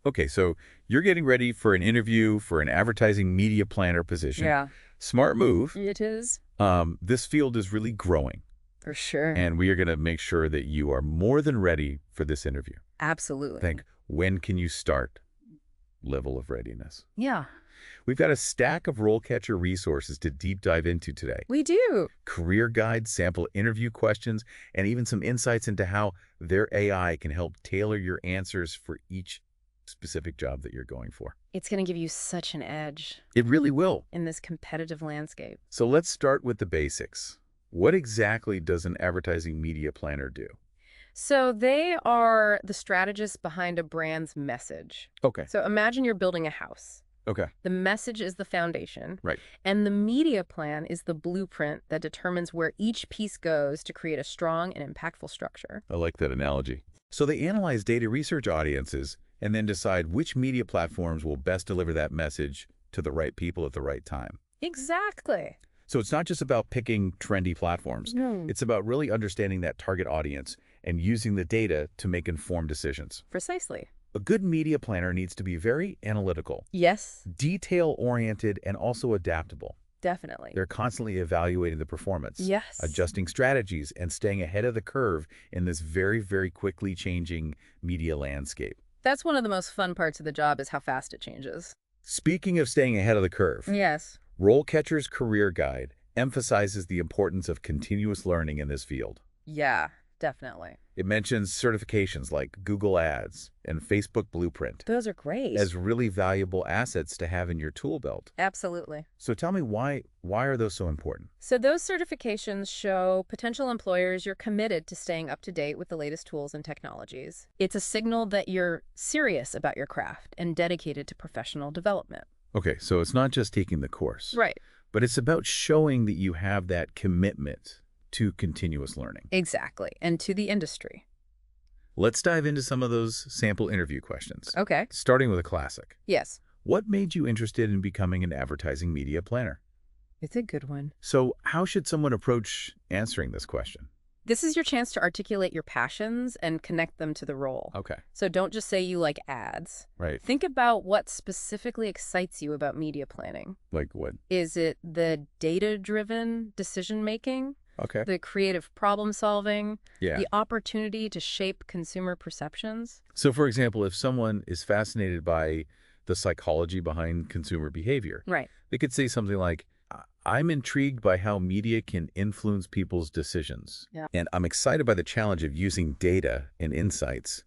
Okay, so you're getting ready for an interview for an advertising media planner position. Yeah, Smart move. it is. This field is really growing, For sure. and we are going to make sure that you are more than ready for this interview. Absolutely. Think, when can you start? Level of readiness. Yeah, We've got a stack of RoleCatcher resources to deep dive into today. we do. Career guides, sample interview questions, and even some insights into how their AI can help tailor your answers for each specific job that you're going for. It's going to give you such an edge It really will. in this competitive landscape. So let's start with the basics. What exactly does an advertising media planner do? So they are the strategists behind a brand's message. Okay. So imagine you're building a house. Okay. The message is the foundation. Right. And the media plan is the blueprint that determines where each piece goes to create a strong and impactful structure. I like that analogy. So they analyze data research audiences and then decide which media platforms will best deliver that message to the right people at the right time. Exactly. So it's not just about picking trendy platforms. No. It's about really understanding that target audience and using the data to make informed decisions. Precisely. A good media planner needs to be very analytical, Yes, detail-oriented, and also adaptable. definitely. They're constantly evaluating the performance, Yes. adjusting strategies, and staying ahead of the curve in this very, very quickly changing media landscape. That's one of the most fun parts of the job is how fast it changes. Speaking of staying ahead of the curve, Yes. RoleCatcher's Career Guide emphasizes the importance of continuous learning in this field. Yeah, definitely. It mentions certifications like Google Ads and Facebook Blueprint Those are great. as really valuable assets to have in your tool belt. Absolutely. So tell me, why are those so important? So those certifications show potential employers you're committed to staying up to date with the latest tools and technologies. It's a signal that you're serious about your craft and dedicated to professional development. Okay, so it's not just taking the course, Right. but it's about showing that you have that commitment to continuous learning. Exactly. And to the industry. Let's dive into some of those sample interview questions. Okay. Starting with a classic. Yes. What made you interested in becoming an advertising media planner? It's a good one. So how should someone approach answering this question? This is your chance to articulate your passions and connect them to the role. Okay, So don't just say you like ads. right. Think about what specifically excites you about media planning. Like what? Is it the data-driven decision-making, Okay. the creative problem-solving, Yeah. the opportunity to shape consumer perceptions? So for example, if someone is fascinated by the psychology behind consumer behavior, Right. they could say something like, I'm intrigued by how media can influence people's decisions. Yeah. And I'm excited by the challenge of using data and insights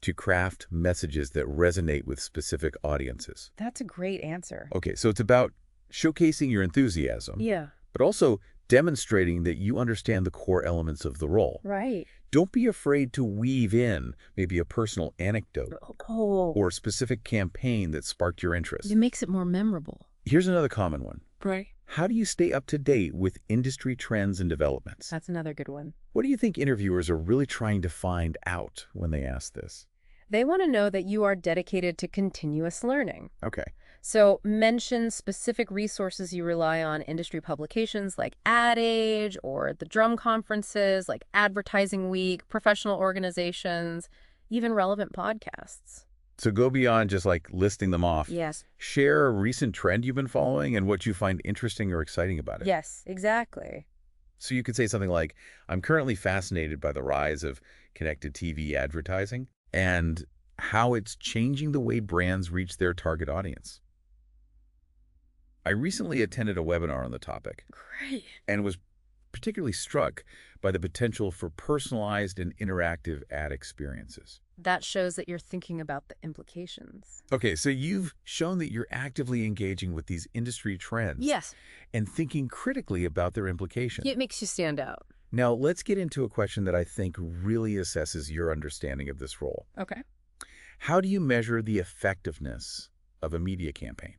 to craft messages that resonate with specific audiences. That's a great answer. Okay, so it's about showcasing your enthusiasm, Yeah. but also demonstrating that you understand the core elements of the role. Right. Don't be afraid to weave in maybe a personal anecdote Oh, or a specific campaign that sparked your interest. it makes it more memorable. Here's another common one. Right. How do you stay up to date with industry trends and developments? That's another good one. What do you think interviewers are really trying to find out when they ask this? They want to know that you are dedicated to continuous learning. Okay. So mention specific resources you rely on, industry publications like Ad Age or the drum conferences like Advertising Week, professional organizations, even relevant podcasts. So go beyond just like listing them off. Yes. Share a recent trend you've been following and what you find interesting or exciting about it. Yes, exactly. So you could say something like, I'm currently fascinated by the rise of connected TV advertising and how it's changing the way brands reach their target audience. I recently attended a webinar on the topic Great. and was particularly struck by the potential for personalized and interactive ad experiences. That shows that you're thinking about the implications. Okay, so you've shown that you're actively engaging with these industry trends Yes. and thinking critically about their implications. It makes you stand out. Now, let's get into a question that I think really assesses your understanding of this role. Okay. How do you measure the effectiveness of a media campaign?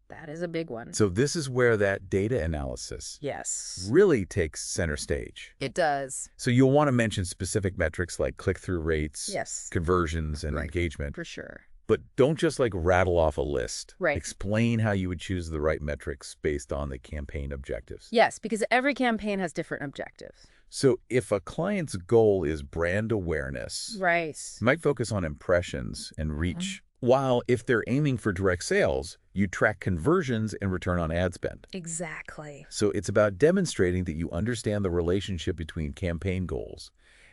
That is a big one. So this is where that data analysis Yes. really takes center stage. It does. So you'll want to mention specific metrics like click-through rates, Yes. conversions, and Right. engagement. For sure. But don't just like rattle off a list. Right. Explain how you would choose the right metrics based on the campaign objectives. Yes, because every campaign has different objectives. So if a client's goal is brand awareness, Right. you might focus on impressions and reach While if they're aiming for direct sales, you track conversions and return on ad spend. Exactly. So it's about demonstrating that you understand the relationship between campaign goals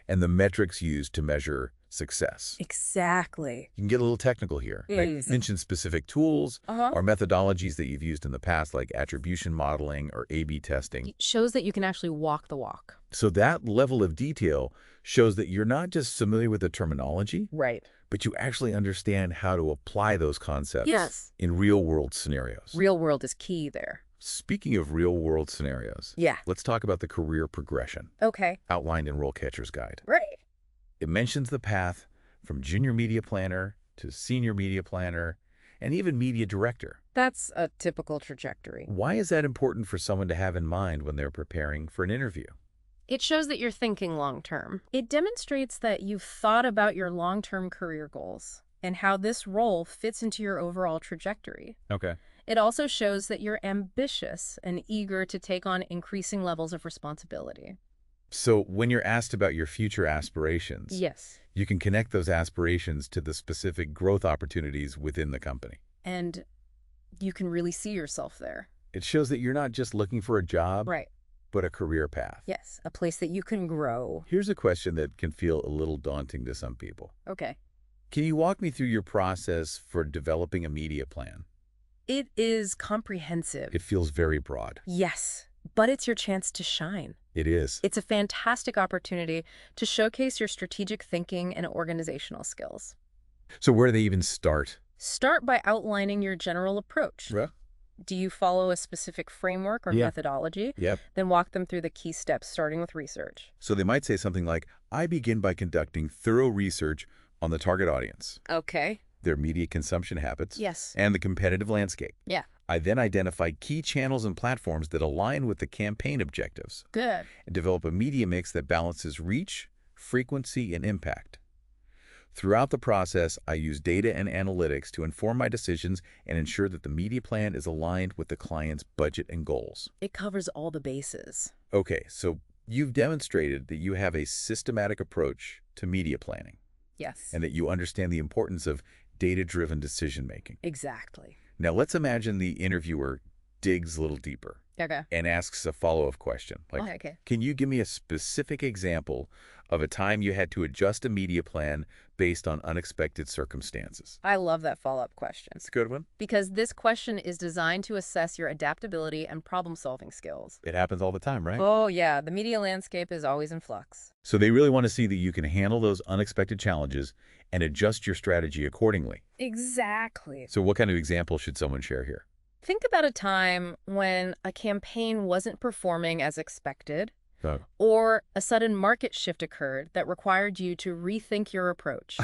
and the metrics used to measure success. Exactly. You can get a little technical here. Yes. Mention specific tools Uh-huh. or methodologies that you've used in the past, like attribution modeling or A/B testing. It shows that you can actually walk the walk. So that level of detail shows that you're not just familiar with the terminology, Right. but you actually understand how to apply those concepts Yes. in real-world scenarios. Real world is key there. Speaking of real-world scenarios, Yeah. let's talk about the career progression Okay. outlined in RoleCatcher's guide. Right. It mentions the path from junior media planner to senior media planner and even media director. That's a typical trajectory. Why is that important for someone to have in mind when they're preparing for an interview? It shows that you're thinking long-term. It demonstrates that you've thought about your long-term career goals and how this role fits into your overall trajectory. Okay. It also shows that you're ambitious and eager to take on increasing levels of responsibility. So when you're asked about your future aspirations, Yes. you can connect those aspirations to the specific growth opportunities within the company. And you can really see yourself there. It shows that you're not just looking for a job, Right. but a career path. Yes. A place that you can grow. Here's a question that can feel a little daunting to some people. Okay. Can you walk me through your process for developing a media plan? It is comprehensive. It feels very broad. Yes. But it's your chance to shine. It is. It's a fantastic opportunity to showcase your strategic thinking and organizational skills. So where do they even start? Start by outlining your general approach. Yeah. Do you follow a specific framework or Yeah. methodology? Yep. Then walk them through the key steps, starting with research. So they might say something like, I begin by conducting thorough research on the target audience, Okay. their media consumption habits, Yes. and the competitive landscape. Yeah. I then identify key channels and platforms that align with the campaign objectives Good. and develop a media mix that balances reach, frequency, and impact. Throughout the process, I use data and analytics to inform my decisions and ensure that the media plan is aligned with the client's budget and goals. It covers all the bases. Okay, so you've demonstrated that you have a systematic approach to media planning Yes. and that you understand the importance of data-driven decision-making. Exactly. Now, let's imagine the interviewer digs a little deeper Okay. and asks a follow-up question. Like, Okay. can you give me a specific example of a time you had to adjust a media plan based on unexpected circumstances? I love that follow-up question It's a good one. because this question is designed to assess your adaptability and problem-solving skills. It happens all the time, right? Oh, yeah. The media landscape is always in flux. So they really want to see that you can handle those unexpected challenges and adjust your strategy accordingly. Exactly. So what kind of example should someone share here? Think about a time when a campaign wasn't performing as expected, Oh. or a sudden market shift occurred that required you to rethink your approach.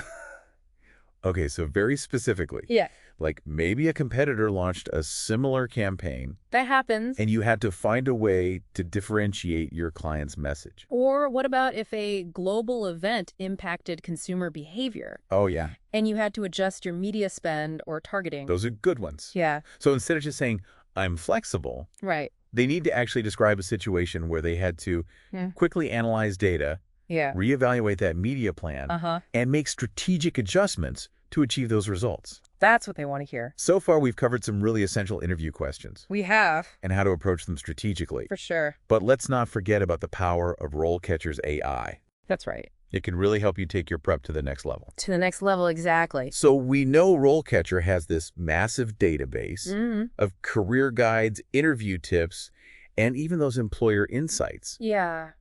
Okay, so very specifically, Yeah. like maybe a competitor launched a similar campaign That happens. and you had to find a way to differentiate your client's message. Or what about if a global event impacted consumer behavior Oh, yeah. and you had to adjust your media spend or targeting? Those are good ones. Yeah, So instead of just saying, I'm flexible, right. they need to actually describe a situation where they had to Yeah. quickly analyze data, Yeah. reevaluate that media plan, Uh-huh. and make strategic adjustments to achieve those results. That's what they want to hear. So far, we've covered some really essential interview questions We have. and how to approach them strategically. For sure. But let's not forget about the power of RoleCatcher's AI. That's right. It can really help you take your prep to the next level. To the next level, exactly. So we know RoleCatcher has this massive database Mm-hmm. of career guides, interview tips, and even those employer insights. Yeah.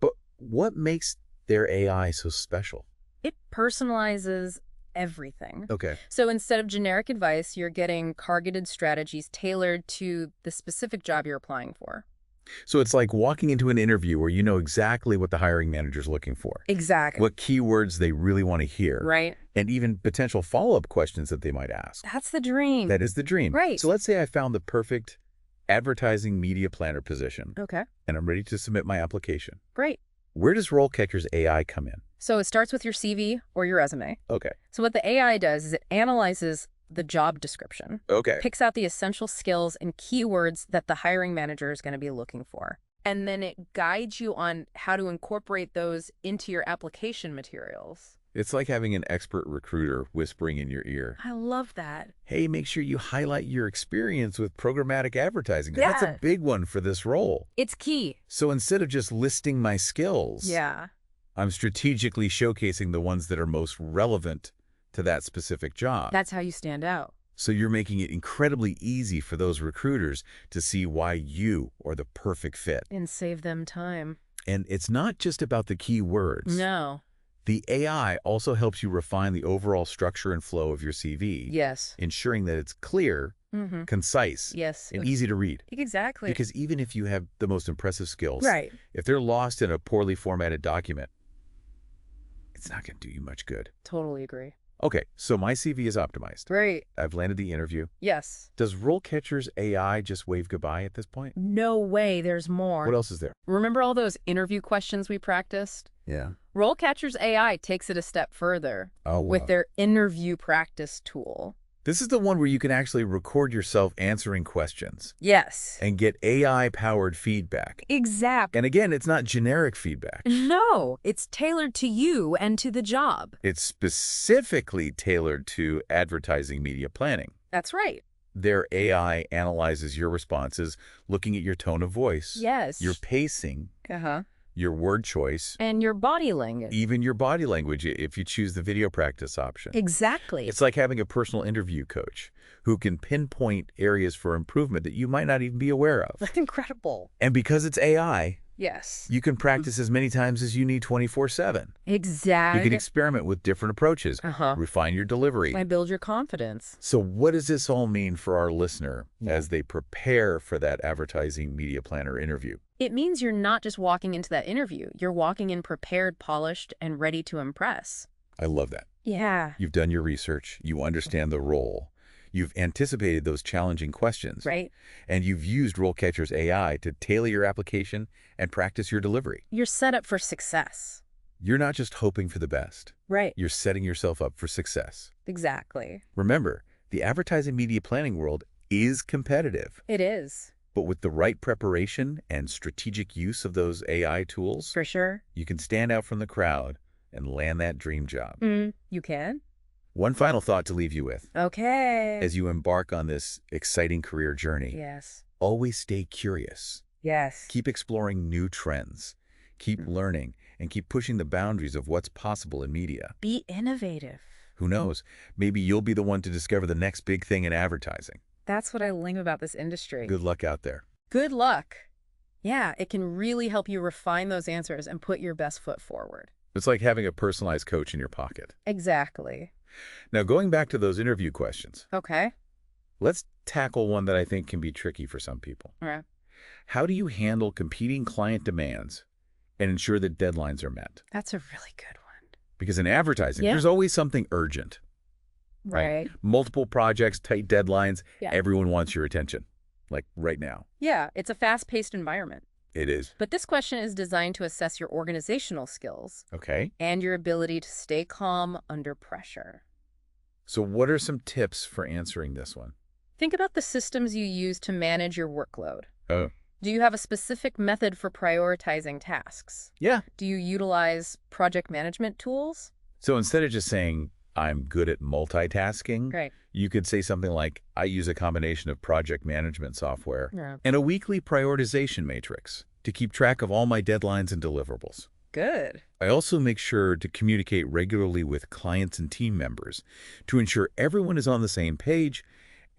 But what makes their AI so special? It personalizes everything. Okay. So instead of generic advice, you're getting targeted strategies tailored to the specific job you're applying for. So it's like walking into an interview where you know exactly what the hiring manager's looking for, Exactly. what keywords they really want to hear, Right? and even potential follow-up questions that they might ask. That's the dream. That is the dream. Right. So let's say I found the perfect advertising media planner position, Okay. and I'm ready to submit my application. Great. Where does RoleCatcher's AI come in? So it starts with your CV or your resume. Okay. So what the AI does is it analyzes the job description, Okay. picks out the essential skills and keywords that the hiring manager is going to be looking for. And then it guides you on how to incorporate those into your application materials. It's like having an expert recruiter whispering in your ear. I love that. Hey, make sure you highlight your experience with programmatic advertising. That's a Yeah. big one for this role. It's key. So instead of just listing my skills, Yeah. I'm strategically showcasing the ones that are most relevant to that specific job. That's how you stand out. So you're making it incredibly easy for those recruiters to see why you are the perfect fit. And save them time. And it's not just about the key words. No. The AI also helps you refine the overall structure and flow of your CV, Yes. ensuring that it's clear, concise, Yes. and easy to read. Exactly. Because even if you have the most impressive skills, Right. if they're lost in a poorly formatted document, it's not going to do you much good. Totally agree. Okay, so my CV is optimized. Great. I've landed the interview. Yes. Does RoleCatcher's AI just wave goodbye at this point? No way, there's more. What else is there? Remember all those interview questions we practiced? Yeah. RoleCatcher's AI takes it a step further Oh, with wow. their interview practice tool. This is the one where you can actually record yourself answering questions Yes. and get AI-powered feedback. Exactly. And again, it's not generic feedback. No, it's tailored to you and to the job. It's specifically tailored to advertising media planning. That's right. Their AI analyzes your responses, looking at your tone of voice, Yes. your pacing, Uh-huh. your word choice, And your body language. even your body language if you choose the video practice option. Exactly. It's like having a personal interview coach who can pinpoint areas for improvement that you might not even be aware of. That's incredible. And because it's AI, Yes. you can practice as many times as you need 24/7. You Exactly. can experiment with different approaches, refine your delivery. And build your confidence. So what does this all mean for our listener as they prepare for that advertising media planner interview? It means you're not just walking into that interview. You're walking in prepared, polished, and ready to impress. I love that. Yeah. You've done your research. You understand the role. You've anticipated those challenging questions. Right? And you've used RoleCatcher's AI to tailor your application and practice your delivery. You're set up for success. You're not just hoping for the best. Right. You're setting yourself up for success. Exactly. Remember, the advertising media planning world is competitive. It is. But with the right preparation and strategic use of those AI tools, For sure. you can stand out from the crowd and land that dream job. You can? One final thought to leave you with. Okay. As you embark on this exciting career journey, Yes. always stay curious. Yes. Keep exploring new trends. Keep learning and keep pushing the boundaries of what's possible in media. Be innovative. Who knows? Maybe you'll be the one to discover the next big thing in advertising. That's what I love about this industry. Good luck out there. Good luck. Yeah, it can really help you refine those answers and put your best foot forward. It's like having a personalized coach in your pocket. Exactly. Now, going back to those interview questions, Okay. let's tackle one that I think can be tricky for some people. All right. How do you handle competing client demands and ensure that deadlines are met? That's a really good one. Because in advertising, Yeah. there's always something urgent. Right. Multiple projects, tight deadlines. Yeah. Everyone wants your attention, like right now. Yeah, it's a fast-paced environment. It is. But this question is designed to assess your organizational skills Okay. and your ability to stay calm under pressure. So what are some tips for answering this one? Think about the systems you use to manage your workload. Oh. Do you have a specific method for prioritizing tasks? Yeah. Do you utilize project management tools? So instead of just saying, I'm good at multitasking, Great. you could say something like, I use a combination of project management software Yeah. and a weekly prioritization matrix to keep track of all my deadlines and deliverables. Good. I also make sure to communicate regularly with clients and team members to ensure everyone is on the same page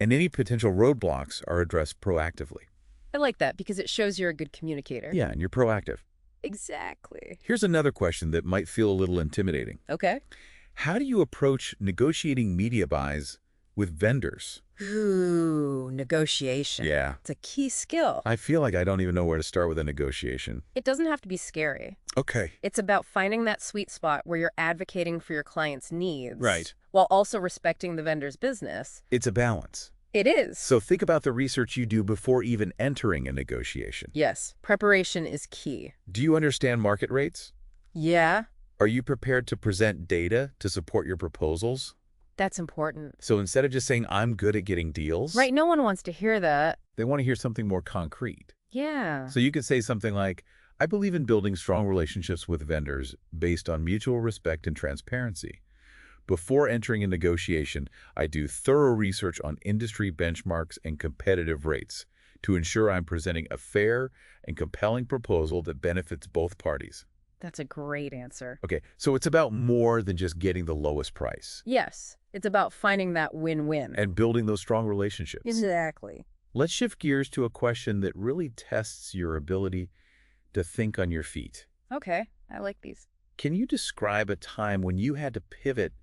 and any potential roadblocks are addressed proactively. I like that because it shows you're a good communicator. Yeah, and you're proactive. Exactly. Here's another question that might feel a little intimidating. Okay. How do you approach negotiating media buys with vendors? Ooh, negotiation. Yeah. It's a key skill. I feel like I don't even know where to start with a negotiation. It doesn't have to be scary. Okay. It's about finding that sweet spot where you're advocating for your client's needs. Right. While also respecting the vendor's business. It's a balance. It is. So think about the research you do before even entering a negotiation. Yes, preparation is key. Do you understand market rates? Yeah, Are you prepared to present data to support your proposals? that's important. So instead of just saying, I'm good at getting deals, Right, no one wants to hear that. they want to hear something more concrete. Yeah. So you could say something like, I believe in building strong relationships with vendors based on mutual respect and transparency. Before entering a negotiation, I do thorough research on industry benchmarks and competitive rates to ensure I'm presenting a fair and compelling proposal that benefits both parties. That's a great answer. Okay, so it's about more than just getting the lowest price Yes, it's about finding that win-win. and building those strong relationships. Exactly. Let's shift gears to a question that really tests your ability to think on your feet. Okay, I like these. Can you describe a time when you had to pivot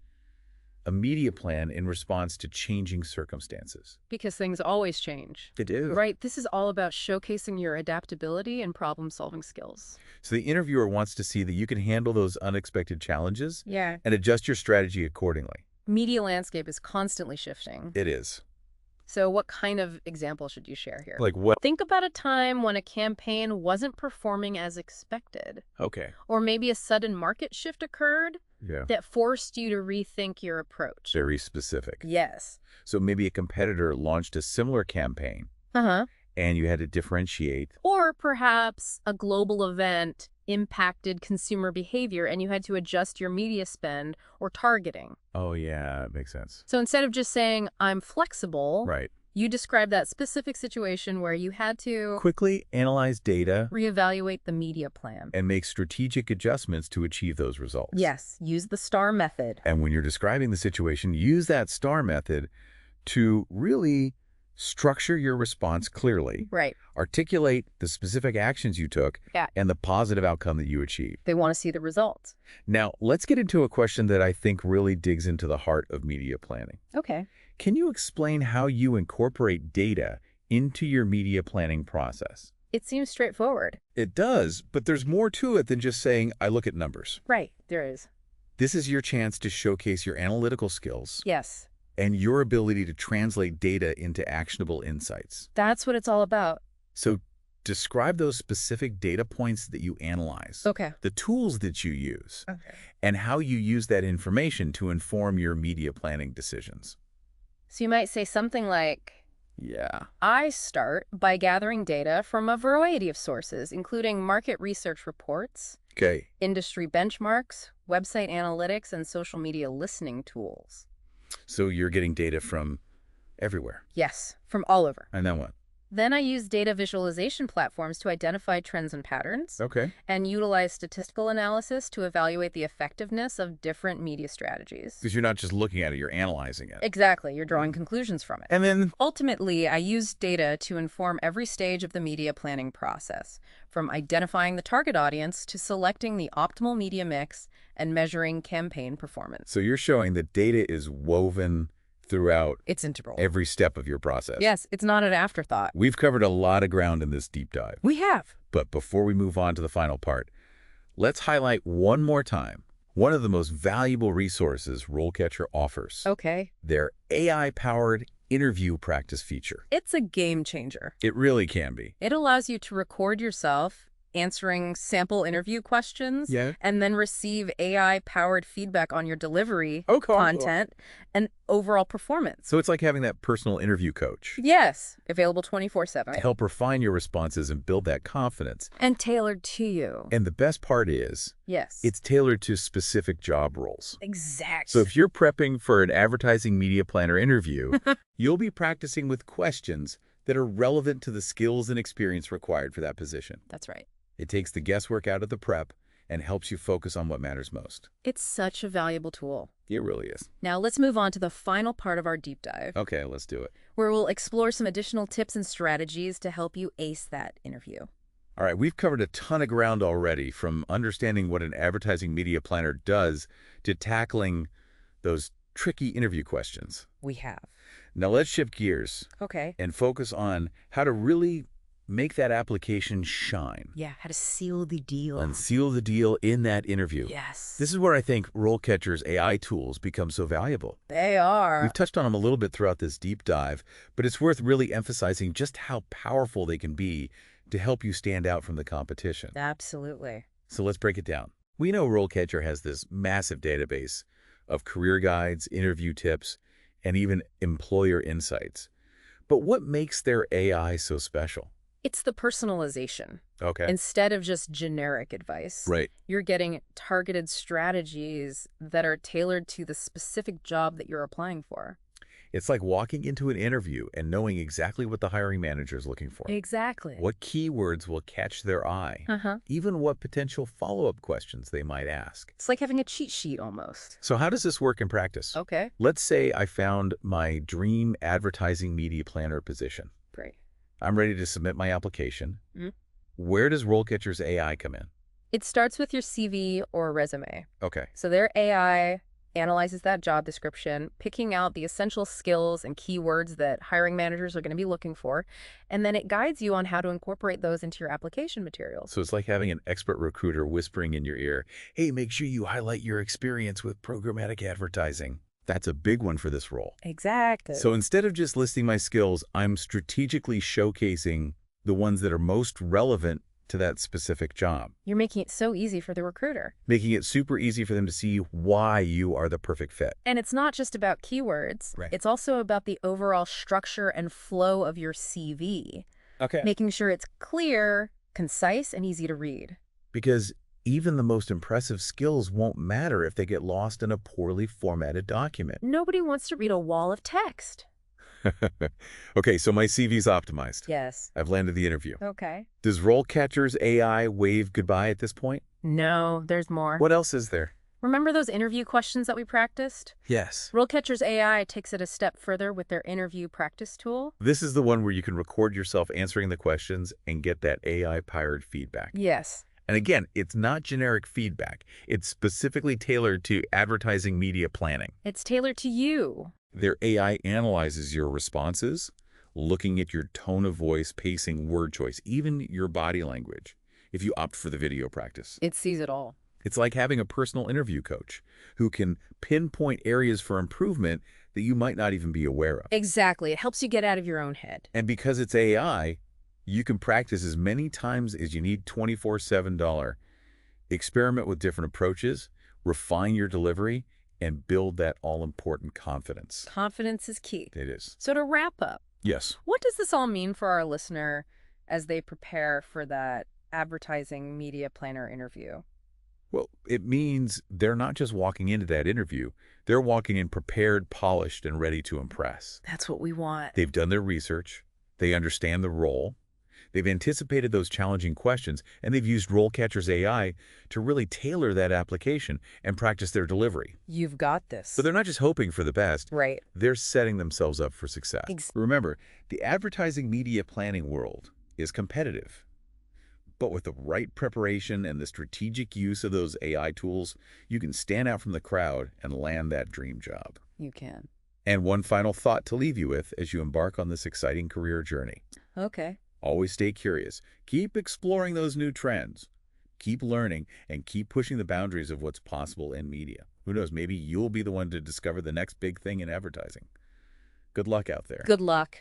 a media plan in response to changing circumstances? Because things always change. They do. Right, this is all about showcasing your adaptability and problem-solving skills. So the interviewer wants to see that you can handle those unexpected challenges Yeah. and adjust your strategy accordingly. Media landscape is constantly shifting. It is. So what kind of example should you share here? Like what? Think about a time when a campaign wasn't performing as expected, Okay. or maybe a sudden market shift occurred Yeah. that forced you to rethink your approach. Very specific. Yes. So maybe a competitor launched a similar campaign Uh-huh. and you had to differentiate. Or perhaps a global event impacted consumer behavior and you had to adjust your media spend or targeting. Oh, yeah, it makes sense. So instead of just saying, I'm flexible, Right. you describe that specific situation where you had to Quickly analyze data reevaluate the media plan. and make strategic adjustments to achieve those results. Yes, use the STAR method. And when you're describing the situation, use that STAR method to really structure your response clearly. Right. Articulate the specific actions you took Yeah. and the positive outcome that you achieved. They want to see the results. Now, let's get into a question that I think really digs into the heart of media planning. Okay. Can you explain how you incorporate data into your media planning process? It seems straightforward. It does, but there's more to it than just saying, I look at numbers. Right. There is. This is your chance to showcase your analytical skills Yes. and your ability to translate data into actionable insights. That's what it's all about. So describe those specific data points that you analyze, Okay. the tools that you use, Okay. and how you use that information to inform your media planning decisions. So you might say something like, Yeah. I start by gathering data from a variety of sources, including market research reports, Okay. industry benchmarks, website analytics, and social media listening tools. So you're getting data from everywhere. Yes, from all over. And then what? Then I use data visualization platforms to identify trends and patterns, Okay. and utilize statistical analysis to evaluate the effectiveness of different media strategies. Because you're not just looking at it, you're analyzing it. Exactly, you're drawing conclusions from it. And then, Ultimately, I use data to inform every stage of the media planning process, from identifying the target audience to selecting the optimal media mix and measuring campaign performance. so you're showing that data is woven throughout It's integral. every step of your process. Yes, it's not an afterthought. We've covered a lot of ground in this deep dive. We have. But before we move on to the final part, let's highlight one more time one of the most valuable resources RoleCatcher offers, Okay. their AI-powered interview practice feature. It's a game changer. It really can be. It allows you to record yourself answering sample interview questions Yeah. and then receive AI-powered feedback on your delivery, Oh, cool. content, and overall performance. So it's like having that personal interview coach Yes, available 24/7. to help refine your responses and build that confidence. And tailored to you. And the best part is, Yes. it's tailored to specific job roles. exact. So if you're prepping for an advertising media planner interview, you'll be practicing with questions that are relevant to the skills and experience required for that position. That's right. It takes the guesswork out of the prep and helps you focus on what matters most. It's such a valuable tool. It really is. Now let's move on to the final part of our deep dive, Okay, let's do it. where we'll explore some additional tips and strategies to help you ace that interview. All right, we've covered a ton of ground already, from understanding what an advertising media planner does to tackling those tricky interview questions. We have. Now let's shift gears Okay. and focus on how to really make that application shine. Yeah, how to seal the deal. Unseal the deal in that interview. Yes. This is where I think RoleCatcher's AI tools become so valuable. They are. We've touched on them a little bit throughout this deep dive, but it's worth really emphasizing just how powerful they can be to help you stand out from the competition. Absolutely. So let's break it down. We know RoleCatcher has this massive database of career guides, interview tips, and even employer insights. But what makes their AI so special? It's the personalization. Okay. Instead of just generic advice, Right. you're getting targeted strategies that are tailored to the specific job that you're applying for. It's like walking into an interview and knowing exactly what the hiring manager is looking for. Exactly. What keywords will catch their eye, Uh-huh. even what potential follow-up questions they might ask. It's like having a cheat sheet almost. So how does this work in practice? Okay, Let's say I found my dream advertising media planner position. great. I'm ready to submit my application. Mhm. Where does RoleCatcher's AI come in? It starts with your CV or resume. Okay. So their AI analyzes that job description, picking out the essential skills and keywords that hiring managers are going to be looking for, and then it guides you on how to incorporate those into your application materials. So it's like having an expert recruiter whispering in your ear, hey, make sure you highlight your experience with programmatic advertising. That's a big one for this role. Exactly. So instead of just listing my skills, I'm strategically showcasing the ones that are most relevant to that specific job, You're making it so easy for the recruiter. making it super easy for them to see why you are the perfect fit. And it's not just about keywords. Right. It's also about the overall structure and flow of your CV, Okay. making sure it's clear, concise, and easy to read. Because even the most impressive skills won't matter if they get lost in a poorly formatted document. Nobody wants to read a wall of text. Okay, so my CV's optimized. Yes. I've landed the interview. Okay. Does RoleCatcher's AI wave goodbye at this point? No, there's more. What else is there? Remember those interview questions that we practiced? Yes. RoleCatcher's AI takes it a step further with their interview practice tool. This is the one where you can record yourself answering the questions and get that AI-powered feedback. Yes. And again, it's not generic feedback. It's specifically tailored to advertising media planning. It's tailored to you. Their AI analyzes your responses, looking at your tone of voice, pacing, word choice, even your body language, if you opt for the video practice. It sees it all. It's like having a personal interview coach who can pinpoint areas for improvement that you might not even be aware of. Exactly. It helps you get out of your own head. And because it's AI, you can practice as many times as you need 24/7. Experiment with different approaches, refine your delivery, and build that all-important confidence. Confidence is key. It is. So to wrap up, Yes. what does this all mean for our listener as they prepare for that advertising media planner interview? Well, it means they're not just walking into that interview. They're walking in prepared, polished, and ready to impress. That's what we want. They've done their research. They understand the role. They've anticipated those challenging questions, and they've used RoleCatcher's AI to really tailor that application and practice their delivery. You've got this. So they're not just hoping for the best. Right. They're setting themselves up for success. Remember, the advertising media planning world is competitive. But with the right preparation and the strategic use of those AI tools, you can stand out from the crowd and land that dream job. You can. And one final thought to leave you with as you embark on this exciting career journey. Okay. Always stay curious. Keep exploring those new trends. Keep learning and keep pushing the boundaries of what's possible in media. Who knows, maybe you'll be the one to discover the next big thing in advertising. Good luck out there. Good luck.